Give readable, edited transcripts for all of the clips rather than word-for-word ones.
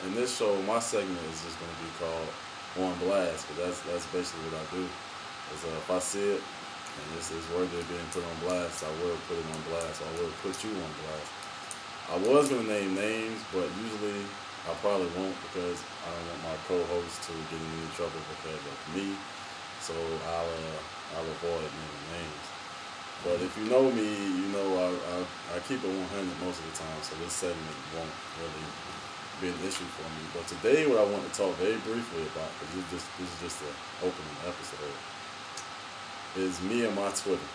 in this show, my segment is just going to be called On Blast, because that's basically what I do. Is if I see it and this is worthy of being put on blast, I will put it on blast. I will put you on blast. I was going to name names, but usually I probably won't, because I don't want my co-host to get in any trouble because of me. So I'll avoid naming names. But if you know me, you know I keep it 100 most of the time, so this segment won't really be an issue for me. But today, what I want to talk very briefly about, because this is just an opening episode, is me and my Twitter.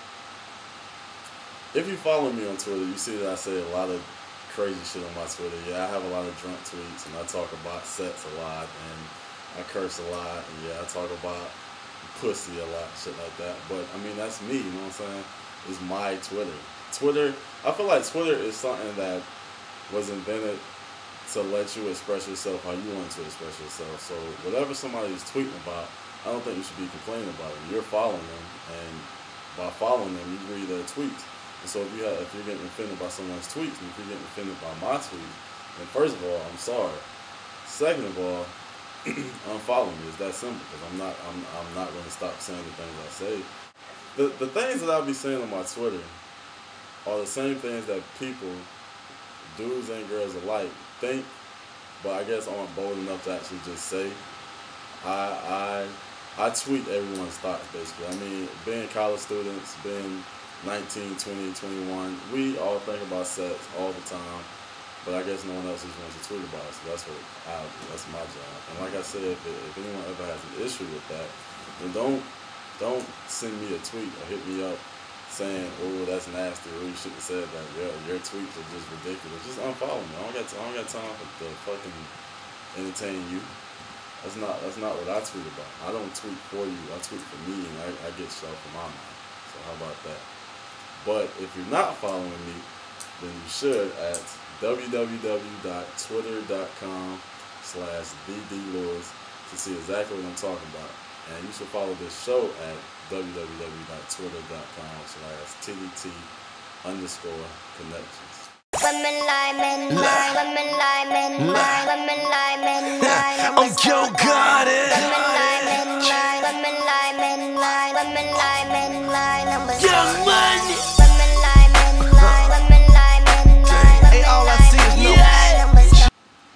If you follow me on Twitter, you see that I say a lot of crazy shit on my Twitter. Yeah, I have a lot of drunk tweets, and I talk about sex a lot, and I curse a lot, and yeah, I talk about pussy a lot, shit like that. But I mean, that's me, you know what I'm saying? It's my Twitter. Twitter, I feel like Twitter is something that was invented to let you express yourself how you want to express yourself. So whatever somebody is tweeting about, I don't think you should be complaining about it. You're following them, and by following them, you read their tweets. And so if you're getting offended by someone's tweets, and if you're getting offended by my tweets, then first of all, I'm sorry. Second of all, unfollow me. It's that simple, because I'm not going to stop saying the things I say. The things that I'll be saying on my Twitter are the same things that people, dudes and girls alike, think, but I guess aren't bold enough to actually just say. I tweet everyone's thoughts, basically. I mean, being college students, being 19, 20, 21, we all think about sex all the time, but I guess no one else just wants to tweet about it, so that's what I do. That's my job. And like I said, if anyone ever has an issue with that, then don't send me a tweet or hit me up saying, "Oh, that's nasty," or "You shouldn't have said that." Your tweets are just ridiculous. Just unfollow me. I don't got time to fucking entertain you. That's not what I tweet about. I don't tweet for you. I tweet for me, and I get stuff from my mind. So how about that? But if you're not following me, then you should at www.twitter.com/ddlewis to see exactly what I'm talking about. And you should follow this show at www.twitter.com/TDT_Connections. I'm Joe Garden. Young Money. Hey, all I see is no.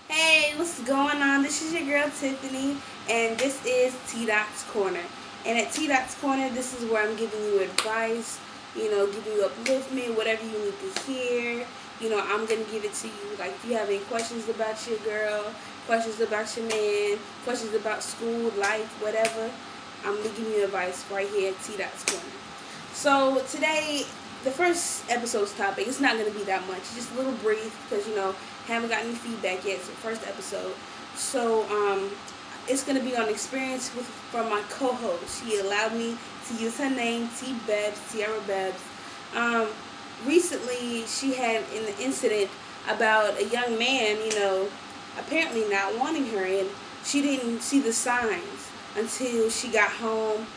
Hey, what's going on? This is your girl Tiffany, and this is T-Dot's Corner. And at T-Dot's Corner, this is where I'm giving you advice, giving you upliftment, whatever you need to hear. I'm going to give it to you. Like, if you have any questions about your girl, questions about your man, questions about school, life, whatever, I'm going to give you advice right here at T-Dot's Corner. So, today, the first episode's topic, it's not going to be that much. Just a little brief, because, haven't gotten any feedback yet. It's the first episode. So, it's going to be on experience from my co-host. She allowed me to use her name, T-Bebs, Tierra Bebs. Recently, she had an incident about a young man, apparently not wanting her, and she didn't see the signs until she got home,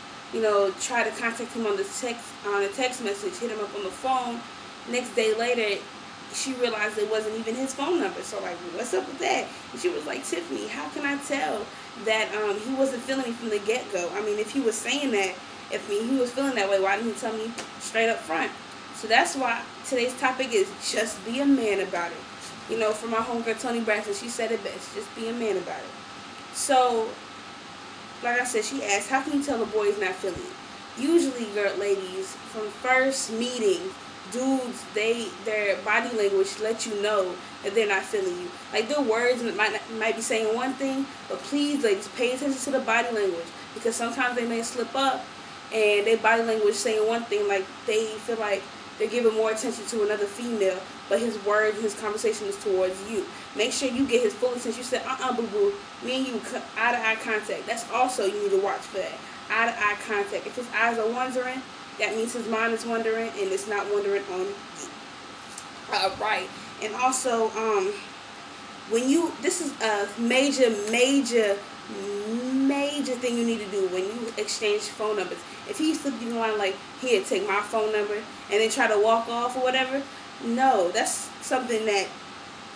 tried to contact him on a text message, hit him up on the phone. Next day later, she realized it wasn't even his phone number. So, like, what's up with that? And she was like, Tiffany, how can I tell that he wasn't feeling me from the get-go? I mean, if he was saying that, he was feeling that way, why didn't he tell me straight up front? So that's why today's topic is just be a man about it. For my homegirl Toni Braxton, she said it best, just be a man about it. So, like I said, she asked, how can you tell a boy is not feeling you? Usually, ladies, from first meeting, dudes, their body language let you know that they're not feeling you. Like, their words might be saying one thing, but please, ladies, pay attention to the body language, because sometimes they may slip up and their body language saying one thing, like they feel like they're giving more attention to another female, but his words, his conversation is towards you. Make sure you get his full attention. You said, boo-boo, me and you, eye-to-eye contact. That's also, you need to watch for that. Eye-to-eye contact. If his eyes are wandering, that means his mind is wandering, and it's not wandering on you. Right. And also, this is a major thing you need to do when you exchange phone numbers. If he slipped you the line like, here, take my phone number, and then try to walk off or whatever, no, that's something that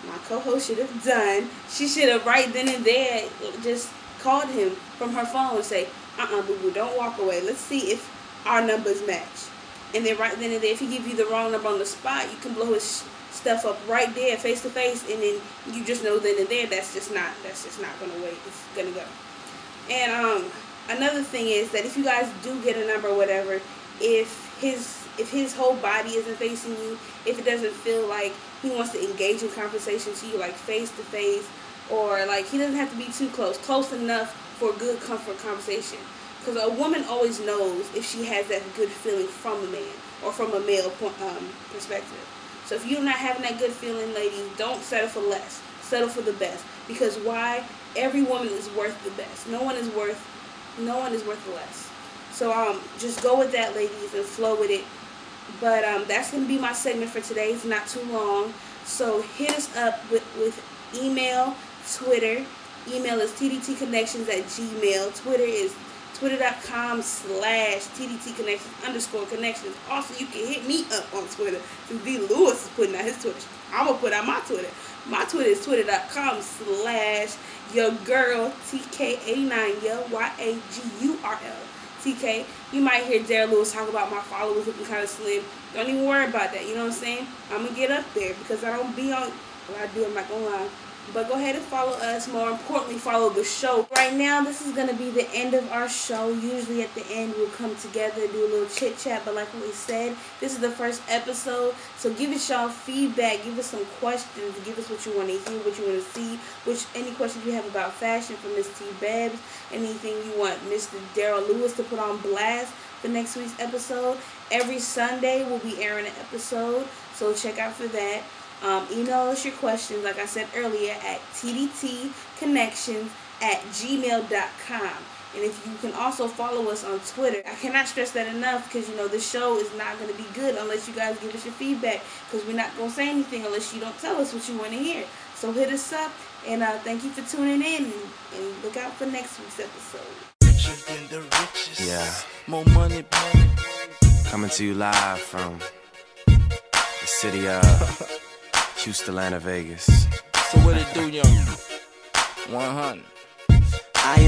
my co-host should have done, she should have right then and there just called him from her phone and say, boo-boo, don't walk away. Let's see if our numbers match. And then right then and there, if he gives you the wrong number on the spot, you can blow his stuff up right there, face to face, and then you just know then and there that's just not gonna wait. It's gonna go. And another thing is that if you guys do get a number or whatever, if his whole body isn't facing you, if it doesn't feel like he wants to engage in conversation to you, like face to face, or like he doesn't have to be too close enough for a good comfort conversation. Because a woman always knows if she has that good feeling from a man or from a male perspective. So if you're not having that good feeling, ladies, don't settle for less. Settle for the best. Because why? Every woman is worth the best. No one is worth less. So just go with that, ladies, and flow with it. But that's going to be my segment for today. It's not too long. So hit us up with email, Twitter. Email is tdtconnections@gmail. Twitter is twitter.com/tdtconnections_connections. Also, you can hit me up on Twitter. Since D. Lewis is putting out his Twitter, I'm going to put out my Twitter. My Twitter is twitter.com/yourgirl TK89, YAGURL TK. You might hear Darryl Lewis talk about my followers looking kind of slim. Don't even worry about that. You know what I'm saying? I'm going to get up there because I don't be on. Well, I do. I'm not going to lie. But go ahead and follow us. More importantly, follow the show. Right now, this is going to be the end of our show. Usually at the end, we'll come together, do a little chit-chat. But like we said, this is the first episode. So give us y'all feedback. Give us some questions. Give us what you want to hear, what you want to see. Any questions you have about fashion from Miss T. Babs. Anything you want Mr. Darryl Lewis to put on blast for next week's episode. Every Sunday, we'll be airing an episode. So check out for that. Email us your questions, like I said earlier, at tdtconnections@gmail.com. And if you can also follow us on Twitter. I cannot stress that enough because, you know, this show is not going to be good unless you guys give us your feedback, because we're not going to say anything unless you don't tell us what you want to hear. So hit us up, and thank you for tuning in, and look out for next week's episode. Richer than the richest. Yeah. More money. Coming to you live from the city of Houston, Atlanta, Vegas. So what it do, young? 100. I am